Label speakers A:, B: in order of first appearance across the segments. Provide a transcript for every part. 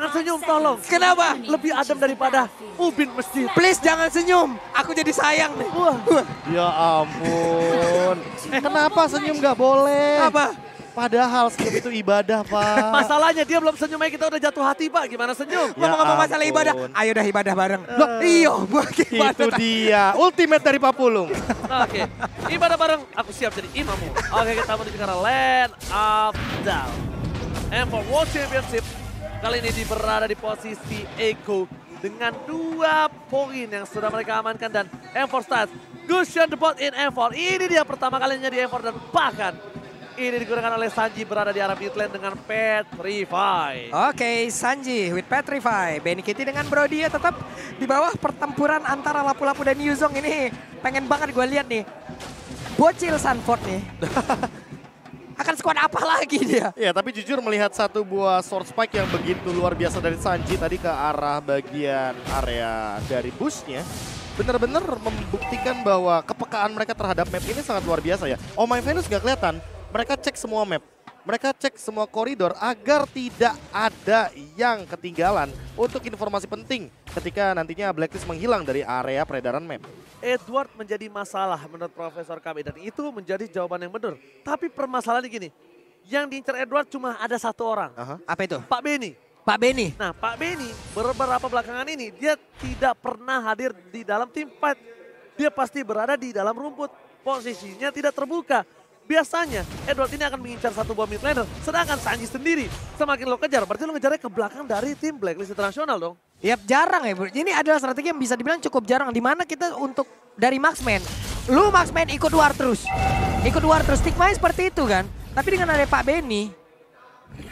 A: Jangan senyum tolong.
B: Kenapa?
A: Lebih adem daripada ubin masjid.
B: Please jangan senyum. Aku jadi sayang nih.
A: Wah.
C: Ya ampun. Kenapa senyum nggak boleh?
B: Apa?
C: Padahal senyum itu ibadah, Pak.
A: Masalahnya dia belum senyum aja kita udah jatuh hati, Pak. Gimana senyum?
C: Ya
B: Ngomong-ngomong masalah
C: ampun.
B: ibadah. Ayo dah ibadah bareng. Loh, iyo.
C: Itu dia. Ultimate dari Papulung.
A: Oke, ibadah bareng. Aku siap jadi imammu. Oke, kita menuju ke arah Land of Down. And for World Championship, kali ini berada di posisi Echo dengan 2 poin yang sudah mereka amankan dan M4 Stars. Gusion the bot in M4. Ini dia pertama kalinya di M4 dan bahkan ini digunakan oleh Sanji berada di arah mid lane dengan Petrify.
B: Oke, Sanji with Petrify. Benny Kitty dengan Brody tetap di bawah pertempuran antara Lapu-Lapu dan Yuzong ini. Pengen banget gue lihat nih. Bocil Sanford nih. Akan squad apa lagi dia?
C: Ya, tapi jujur melihat satu buah sword spike yang begitu luar biasa dari Sanji tadi ke arah bagian area dari bushnya. Benar-benar membuktikan bahwa kepekaan mereka terhadap map ini sangat luar biasa ya. Oh my Venus nggak kelihatan. Mereka cek semua map. Mereka cek semua koridor agar tidak ada yang ketinggalan untuk informasi penting ketika nantinya Blacklist menghilang dari area peredaran map.
A: Edward menjadi masalah menurut Profesor KB dan itu menjadi jawaban yang benar. Tapi permasalahannya gini, yang diincar Edward cuma ada 1 orang.
B: Apa itu?
A: Pak Benny.
B: Pak Benny.
A: Nah, Pak Benny beberapa belakangan ini dia tidak pernah hadir di dalam tim fight. Dia pasti berada di dalam rumput. Posisinya tidak terbuka. Biasanya Edward ini akan mengincar 1 buah mid laner, sedangkan Sanji sendiri semakin lo kejar, berarti lo ngejarnya ke belakang dari tim Blacklist Internasional dong.
B: Yap, jarang ya bro. Ini adalah strategi yang bisa dibilang cukup jarang. Dimana kita untuk dari Marksman, lu Marksman ikut war terus. Ikut war terus, stigma seperti itu kan. Tapi dengan ada Pak Benny,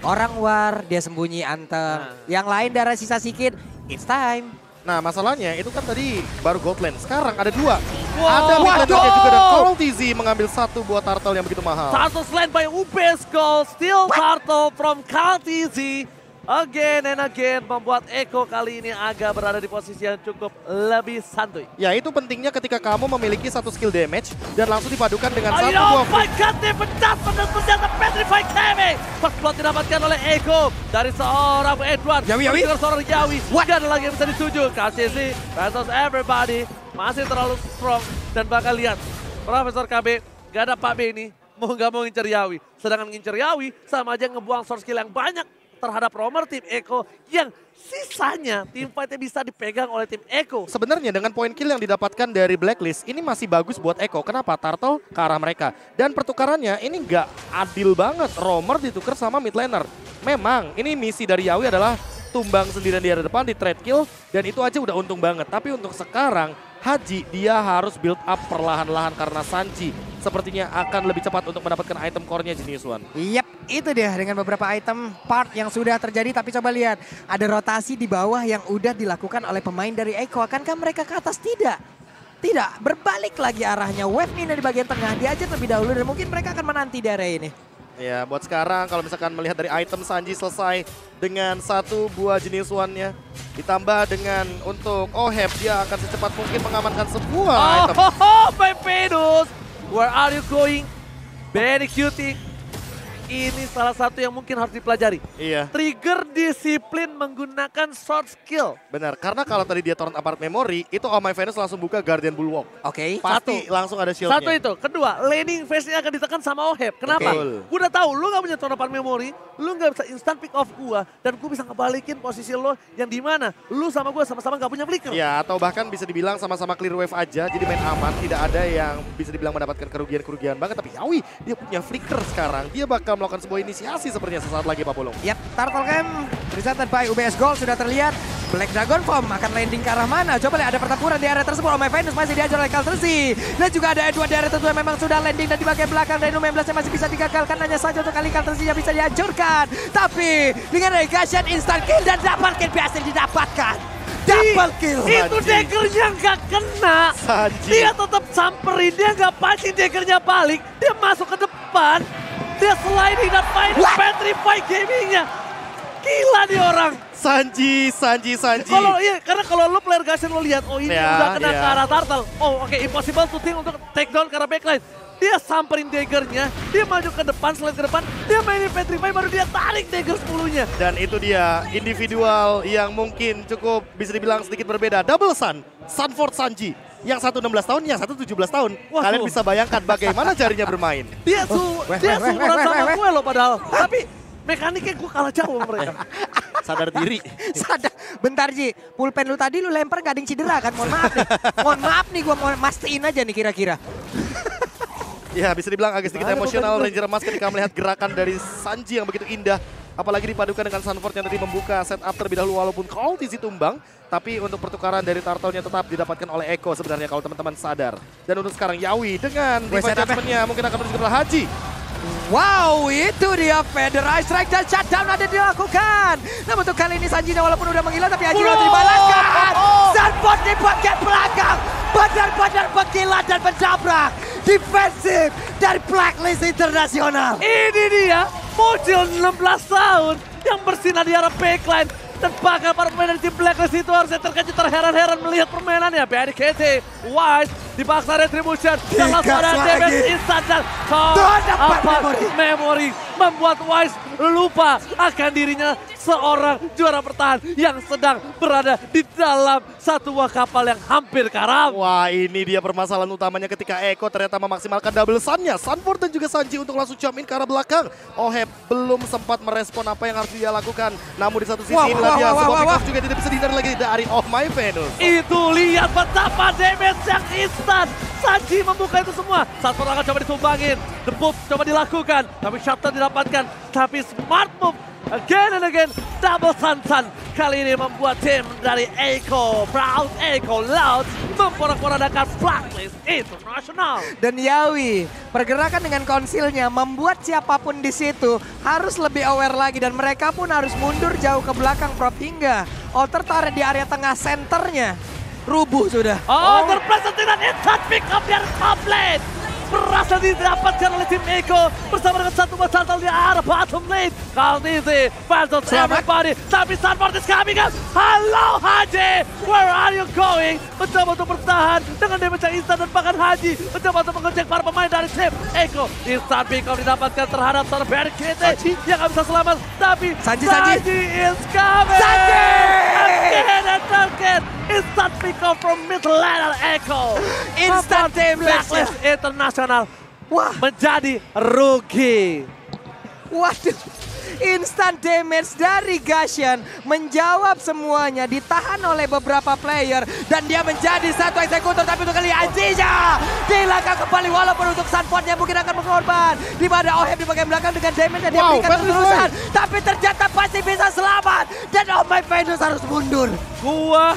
B: orang war, dia sembunyi anteng. Yang lain darah sisa sedikit, it's time.
C: Nah masalahnya itu kan tadi baru gold lane, sekarang ada 2.
A: Wow.
C: Ada mid lane
B: Waduh.
C: juga dan Coral TZ mengambil 1 buah turtle yang begitu mahal.
A: Turtle slain by UBS Gold, still turtle from KTZ. Again and again membuat Echo kali ini agak berada di posisi yang cukup lebih santuy.
C: Ya itu pentingnya ketika kamu memiliki 1 skill damage dan langsung dipadukan dengan 1
A: Oh
C: buah
A: my god, dia pecah pada senjata Petrify KM. First blood didapatkan oleh Echo dari seorang Edward.
B: Yawi.
A: Dengan seorang Yawi. Gak ada lagi yang bisa dituju. KCC versus everybody. Masih terlalu strong. Dan bakal lihat, Profesor KB gak ada Pak B ini. Mau gak mau ngincer Yawi. Sedangkan ngincer Yawi sama aja ngebuang source skill yang banyak terhadap roamer tim Echo yang sisanya tim fightnya bisa dipegang oleh tim Echo.
C: Sebenarnya dengan poin kill yang didapatkan dari Blacklist ini masih bagus buat Echo. Kenapa? Turtle ke arah mereka. Dan pertukarannya ini nggak adil banget. Roamer ditukar sama mid laner. Memang ini misi dari Yawi adalah tumbang sendirian di area depan di trade kill. Dan itu aja udah untung banget. Tapi untuk sekarang Haji dia harus build up perlahan-lahan karena Sanji sepertinya akan lebih cepat untuk mendapatkan item core-nya Genius One.
B: Yap, itu dia dengan beberapa item part yang sudah terjadi. Tapi coba lihat, ada rotasi di bawah yang udah dilakukan oleh pemain dari Echo. Akankah mereka ke atas? Tidak. Tidak, berbalik lagi arahnya. Wave Mina di bagian tengah, diajar lebih dahulu dan mungkin mereka akan menanti di area ini.
C: Ya buat sekarang kalau misalkan melihat dari item Sanji selesai dengan 1 buah Genius One-nya. Ditambah dengan untuk Oheb dia akan secepat mungkin mengamankan sebuah item.
A: My Venus, where are you going? Very cutie. Ini salah satu yang mungkin harus dipelajari.
C: Iya.
A: Trigger disiplin menggunakan short skill.
C: Benar, karena kalau tadi dia torrent apart memory, itu Oh My Venus langsung buka Guardian Bulwark.
B: Oke.
C: Pasti langsung ada shieldnya.
A: Satu itu. Kedua, laning phase-nya akan ditekan sama Oheb. Kenapa?
C: Betul.
A: Gue udah tahu lu gak punya torrent apart memory, lu gak bisa instant pick off gue, dan gue bisa ngebalikin posisi lo yang dimana lu sama gue sama-sama gak punya flicker.
C: Ya, atau bahkan bisa dibilang sama-sama clear wave aja, jadi main aman. Tidak ada yang bisa dibilang mendapatkan kerugian-kerugian banget. Tapi Yawi, dia punya flicker sekarang. Dia bakal melakukan sebuah inisiasi sepertinya sesaat lagi Pak Pulung.
B: Yap, Turtle Camp presented by UBS Gold sudah terlihat. Black Dragon Form akan landing ke arah mana? Coba lihat ada pertempuran di area tersebut. Oh My Venus masih diajar oleh Kaltresi. Dan juga ada Edward di area tersebut yang memang sudah landing. Dan di bagian belakang Reno 19 masih bisa digagalkan. Hanya saja untuk kali Kaltresi yang bisa dihancurkan. Tapi dengan negasian instant kill dan double kill berhasil didapatkan. Double kill.
A: Itu daggernya gak kena.
C: Sanji.
A: Dia tetap samperin, dia gak pancing daggernya balik. Dia masuk ke depan. Dia sliding dan main Petrify gamingnya. Gila nih orang.
C: Sanji.
A: Kalau iya, karena kalau lo player guys lo lihat, oh ini
C: Ya,
A: udah kena
C: ya.
A: ke arah turtle. Oh oke, impossible to think untuk take down ke arah backline. dia samperin daggernya, dia maju ke depan, slide ke depan, dia mainin petrify, baru dia tarik dagger 10-nya.
C: Dan itu dia individual yang mungkin cukup bisa dibilang sedikit berbeda. Double Sun, Sunford Sanji. Yang satu 16 tahun, yang satu 17 tahun.
A: Wah,
C: Kalian bisa bayangkan bagaimana jarinya bermain.
A: Dia seumuran sama gue loh padahal. Tapi mekaniknya gue kalah jauh sama mereka.
C: Sadar diri.
B: Sadar. Bentar Ji, pulpen lu tadi lu lempar gak ada yang cedera kan? Mohon maaf nih. Mohon maaf nih, gue mau mastiin aja nih kira-kira.
C: Ya bisa dibilang agak sedikit emosional Ranger Emas ketika melihat gerakan dari Sanji yang begitu indah. Apalagi dipadukan dengan Sunford yang tadi membuka setup terlebih dahulu walaupun Cultisi tumbang. Tapi untuk pertukaran dari turtle-nya tetap didapatkan oleh Eko sebenarnya kalau teman-teman sadar. Dan untuk sekarang Yawi dengan Divine Judgment-nya mungkin akan menuju ke Haji.
B: Wow, itu dia Federal Strike dan shutdown ada dilakukan. Namun untuk kali ini Sanjinya walaupun udah menghilang tapi Haji udah dibalaskan. Sunford di bagian belakang. Benar-benar menggila dan menjabrak. Defensif dari Blacklist Internasional.
A: Ini dia, muncul 16 tahun yang bersinar di arah backline. Dan bahkan para pemain dari tim Blacklist itu harusnya terkejut terheran-heran melihat permainannya. BNKT, Wise, dipaksa retribution. Dan langsung ada damage instant dan memory membuat Wise lupa akan dirinya seorang juara bertahan yang sedang berada di dalam satu buah kapal yang hampir karam.
C: Wah, ini dia permasalahan utamanya ketika Eko ternyata memaksimalkan double sun-nya. Sunford dan juga Sanji untuk langsung jump in ke arah belakang. Oheb belum sempat merespon apa yang harus dia lakukan. Namun di satu sisi inilah dia sebuah pick-off juga tidak bisa dihindari lagi dari Oh My Venus.
A: Itu lihat betapa damage yang instan. Sanji membuka itu semua. Sunford akan coba ditumbangin. The Boop coba dilakukan. Tapi shutdown didapatkan. Tapi smart move. Again and again, double Sun. Kali ini membuat tim dari Eko, Proud Eko Loud memporak-porandakan Blacklist International.
B: Dan Yawi, pergerakan dengan konsilnya membuat siapapun di situ harus lebih aware lagi. Dan mereka pun harus mundur jauh ke belakang Prof hingga Alter Turret di area tengah senternya rubuh sudah.
A: Terpleset dengan instant pick up dari Complete. Berhasil didapatkan oleh tim Eko bersama dengan satu batal di arah bottom lane. Cultisi, Phantom, everybody. Tapi Sunford is coming up. Halo Haji, where are you going? Mencoba untuk bertahan dengan damage yang instan dan bahkan Haji mencoba untuk mengecek para pemain dari tim Eko. Instant pick up didapatkan terhadap seorang BNKT yang gak bisa selamat. Tapi Sanji is coming.
B: Sanji!
A: Again and again. Instant pick up from mid lane Eko.
B: Instant
A: Blacklist International.
B: Wah,
A: menjadi rugi.
B: Waduh, instant damage dari Gashan menjawab semuanya, ditahan oleh beberapa player dan dia menjadi satu eksekutor. Tapi untuk kali Aziza dilangkah kembali walaupun untuk Sunfordnya mungkin akan berkorban. Di mana Oheb di bagian belakang dengan damage yang dia berikan terus-terusan. Tapi ternyata pasti bisa selamat dan Oh My Venus harus mundur.
A: Gua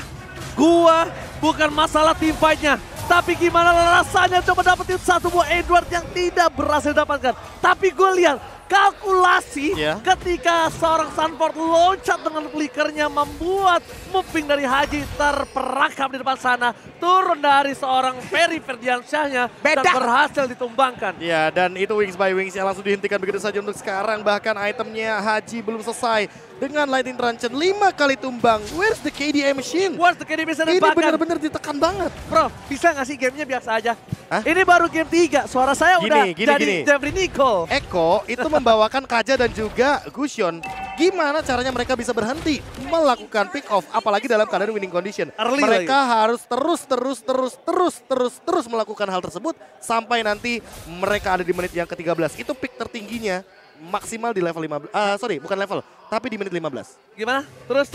A: bukan masalah team fight-nya. Tapi gimana rasanya coba dapetin satu buah Edward yang tidak berhasil dapatkan. Tapi gue lihat kalkulasi ketika seorang Sunford loncat dengan flickernya membuat moving dari Haji terperangkap di depan sana. Turun dari seorang Ferry Ferdiansyahnya dan berhasil ditumbangkan.
C: Ya, dan itu Wings by Wings yang langsung dihentikan begitu saja untuk sekarang. Bahkan itemnya Haji belum selesai. Dengan Lightning Truncheon 5 kali tumbang. Where's the KDA machine?
A: Where's the KDA machine?
C: Ini benar-benar ditekan banget.
A: Bro, bisa nggak sih gamenya biasa aja? Ini baru game 3, suara saya udah jadi Jeffrey Nicole.
C: Eko itu membawakan Kaja dan juga Gusion. Gimana caranya mereka bisa berhenti melakukan pick off, apalagi dalam keadaan winning condition. Mereka harus terus melakukan hal tersebut sampai nanti mereka ada di menit yang ke-13. Itu pick tertingginya maksimal di level 15. Bukan level, tapi di menit 15.
A: Gimana? Terus.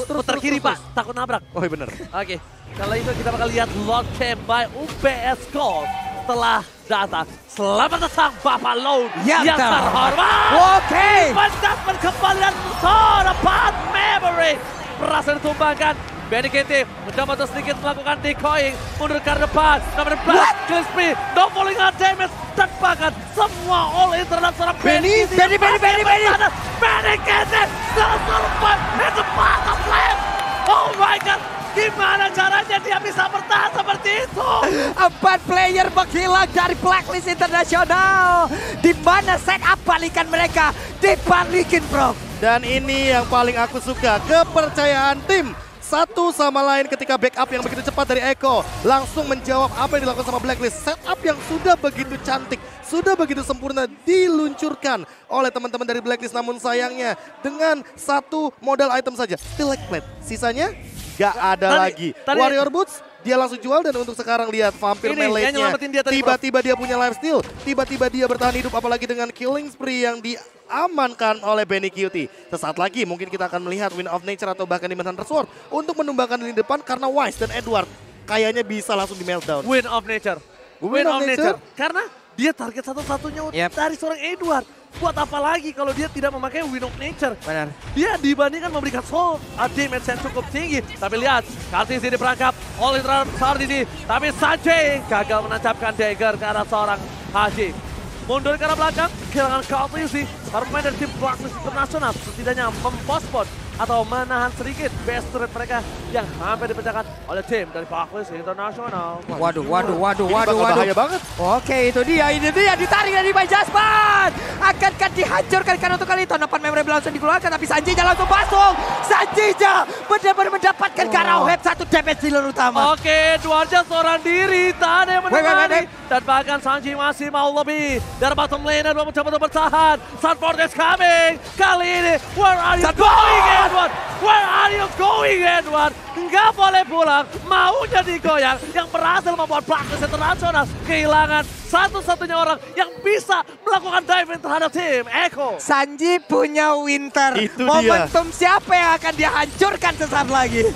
A: Putar kiri Pak, takut nabrak.
C: Oh iya bener.
A: Oke, kalau itu kita bakal lihat Lord Camp by UBS Gold telah datang. Selamat datang Bapak Load yang terhormat.
B: Oke.
A: Pendapat kembali dan Sorapat Memory berhasil ditumbangkan. BNKT mencoba untuk sedikit melakukan decoying, mundur ke depan, nomor 14, Crispy, no falling out damage, dan bahkan semua all in terhadap seorang BNKT. BNKT selesai at the bottom lane. Oh my god, gimana caranya dia bisa bertahan seperti itu?
B: 4 player menghilang dari Blacklist Internasional. Di mana setup balikan mereka dibalikin, bro.
C: Dan ini yang paling aku suka, kepercayaan tim. satu sama lain ketika backup yang begitu cepat dari Eko. Langsung menjawab apa yang dilakukan sama Blacklist. Setup yang sudah begitu cantik, sudah begitu sempurna diluncurkan oleh teman-teman dari Blacklist. Namun sayangnya dengan satu modal item saja, Stilek Plate. Sisanya gak ada lagi. Warrior Boots dia langsung jual dan untuk sekarang lihat vampir melee-nya. Tiba-tiba dia punya lifesteal, tiba-tiba dia bertahan hidup apalagi dengan killing spree yang diamankan oleh Benny Cutie. Sesaat lagi mungkin kita akan melihat Wind of Nature atau bahkan Demon Hunter Sword untuk menumbangkan lini depan karena Wise dan Edward kayaknya bisa langsung di meltdown.
A: Wind of Nature. Wind of Nature. Karena dia target satu-satunya dari seorang Edward. Buat apa lagi kalau dia tidak memakai Wind of Nature?
B: Benar.
A: Dia dibandingkan memberikan soul damage yang cukup tinggi. Tapi lihat, Kartisi diperangkap oleh Sardisi. Tapi Sanjay gagal menancapkan dagger ke arah seorang Haji. Mundur ke arah belakang, kehilangan Kartisi. Bermain dari tim Blacklist International setidaknya mempospon atau menahan sedikit best turret mereka yang hampir dipecahkan oleh tim dari Blacklist International.
B: Waduh.
C: Bahaya banget.
B: Oke, itu dia ditarik dari Bay Jaspan. Akankah dihancurkan karena untuk kali itu tonapan memorable langsung dikeluarkan tapi Sanjinya langsung masuk. Sanjinya benar-benar mendapatkan Karao Head satu damage dealer utama.
A: Oke, Dwarja seorang diri, tak ada yang menemani. Dan bahkan Sanji masih mau lebih. Dari bottom lane, dua mencoba untuk bertahan. Sunford is coming. Kali ini, where are you going, Edward? Where are you going, Edward? Nggak boleh pulang, maunya digoyang. Yang berhasil membuat Blacklist International kehilangan satu-satunya orang yang bisa melakukan diving terhadap tim Eko.
B: Sanji punya Winter.
C: Itu
B: momentum dia. Siapa yang akan dia hancurkan sesaat lagi?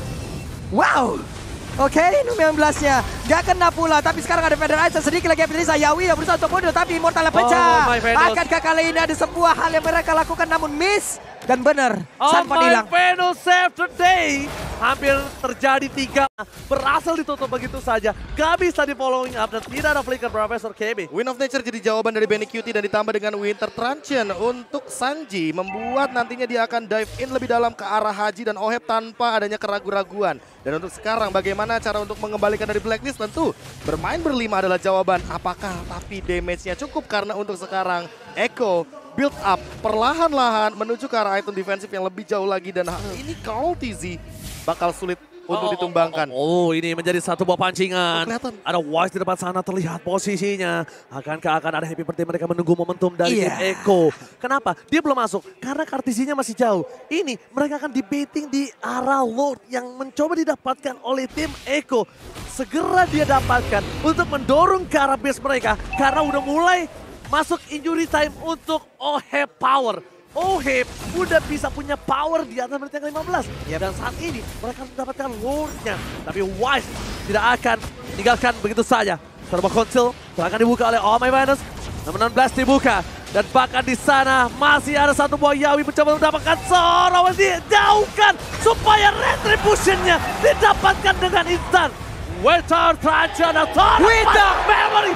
B: Wow. Oke, Numi 19-nya gak kena pula, tapi sekarang ada Feather Ice sedikit lagi Ebenezer Yawi yang berusaha untuk mundur, tapi Immortalnya pecah. Akankah kali ini ada sebuah hal yang mereka lakukan namun miss? Dan benar, Sanford hilang.
A: Final save today. Hampir terjadi 3. Berhasil ditutup begitu saja. Gak bisa di following up dan tidak ada flicker Profesor KB.
C: Wind of Nature jadi jawaban dari Benny Cutie dan ditambah dengan Winter Truncheon untuk Sanji. Membuat nantinya dia akan dive in lebih dalam ke arah Haji dan Oheb tanpa adanya keraguan-raguan. Dan untuk sekarang bagaimana cara untuk mengembalikan dari Blacklist? Tentu bermain berlima adalah jawaban. Apakah tapi damage-nya cukup? Karena untuk sekarang Eko build up perlahan-lahan menuju ke arah item defensif yang lebih jauh lagi. Dan ini kalau TZ bakal sulit untuk ditumbangkan.
A: Ini menjadi satu buah pancingan. Ada Wise di depan sana terlihat posisinya. Akankah akan ada happy birthday mereka menunggu momentum dari tim Eko. Kenapa? Dia belum masuk. Karena Kartisinya masih jauh. Ini mereka akan debating di arah Lord yang mencoba didapatkan oleh tim Eko. Segera dia dapatkan untuk mendorong ke arah base mereka. Karena udah mulai masuk injury time untuk Oheb Power. Oheb udah bisa punya power di atas menit yang 15. Dan saat ini mereka mendapatkan Lord-nya. Tapi Wise tidak akan meninggalkan begitu saja. Serba konsil akan dibuka oleh Oh My Venus. Nomor 16 dibuka. Dan bahkan di sana masih ada satu buah Yawi mencoba mendapatkan seorang dijauhkan. Supaya retribution-nya didapatkan dengan instan. Winter Truncheon atau
B: Winter
A: Memory.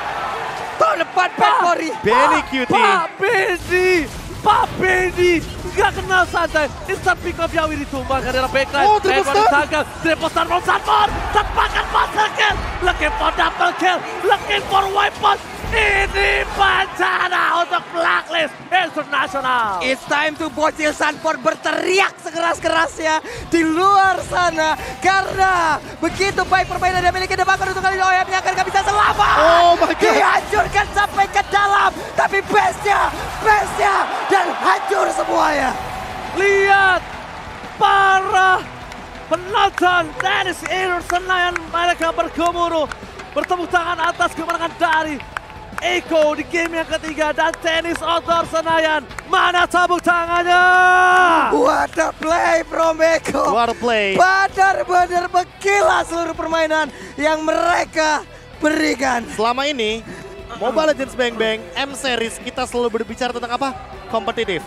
B: Depan Memory.
C: Benny Cutie.
A: Pak Benny gak kenal santai. Instant pick up Yawi ditumbangkan dalam backline.
C: Triple
A: stun. Triple stun from Sanford. Tanpakan master kill. Looking for double kill. Looking for weapon. Ini bencana untuk Blacklist International.
B: It's time to bocil Sanford berteriak sekeras-kerasnya di luar sana. Karena begitu baik permainan dia miliki bahkan untuk kali ini Ohebnya akan gak bisa selamat.
C: Oh my God.
B: Dihancurkan sampai ke dalam. Tapi base-nya dan hancur semuanya.
A: Lihat para penonton tenis Indoor Senayan mereka bergemuruh. Bertepuk tangan atas kemenangan dari Eko di game yang ketiga dan tenis outdoor Senayan. Mana tepuk tangannya?
B: What a play from Eko.
C: What a play.
B: Benar-benar berkilas seluruh permainan yang mereka berikan.
C: Selama ini Mobile Legends Bang Bang M-Series kita selalu berbicara tentang apa? Kompetitif.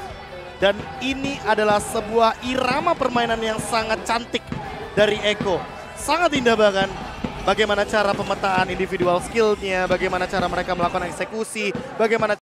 C: Dan ini adalah sebuah irama permainan yang sangat cantik dari Eko. Sangat indah bahkan. Bagaimana cara pemetaan individual skillnya, bagaimana cara mereka melakukan eksekusi, bagaimana